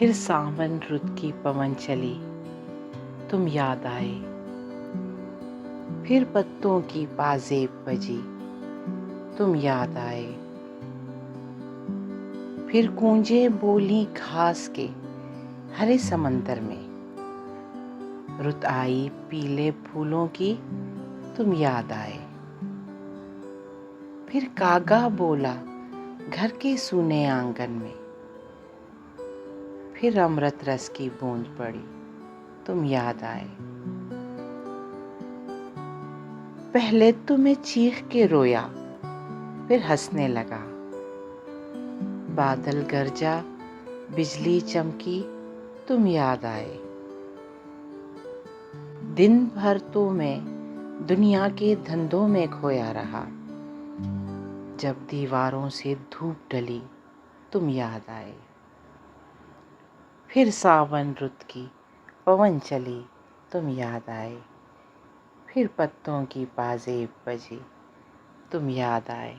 फिर सावन रुत की पवन चली, तुम याद आए। फिर पत्तों की पाजेब बजी, तुम याद आए। फिर गूंजे बोली घास के हरे समंदर में, रुत आई पीले फूलों की, तुम याद आए। फिर कागा बोला घर के सूने आंगन में, फिर अमृत रस की बूंद पड़ी, तुम याद आए। पहले तो मैं चीख के रोया, फिर हंसने लगा। बादल गरजा, बिजली चमकी, तुम याद आए। दिन भर तो मैं दुनिया के धंधों में खोया रहा, जब दीवारों से धूप ढली, तुम याद आए। फिर सावन रुत की पवन चली, तुम याद आए। फिर पत्तों की पाजेब बजी, तुम याद आए।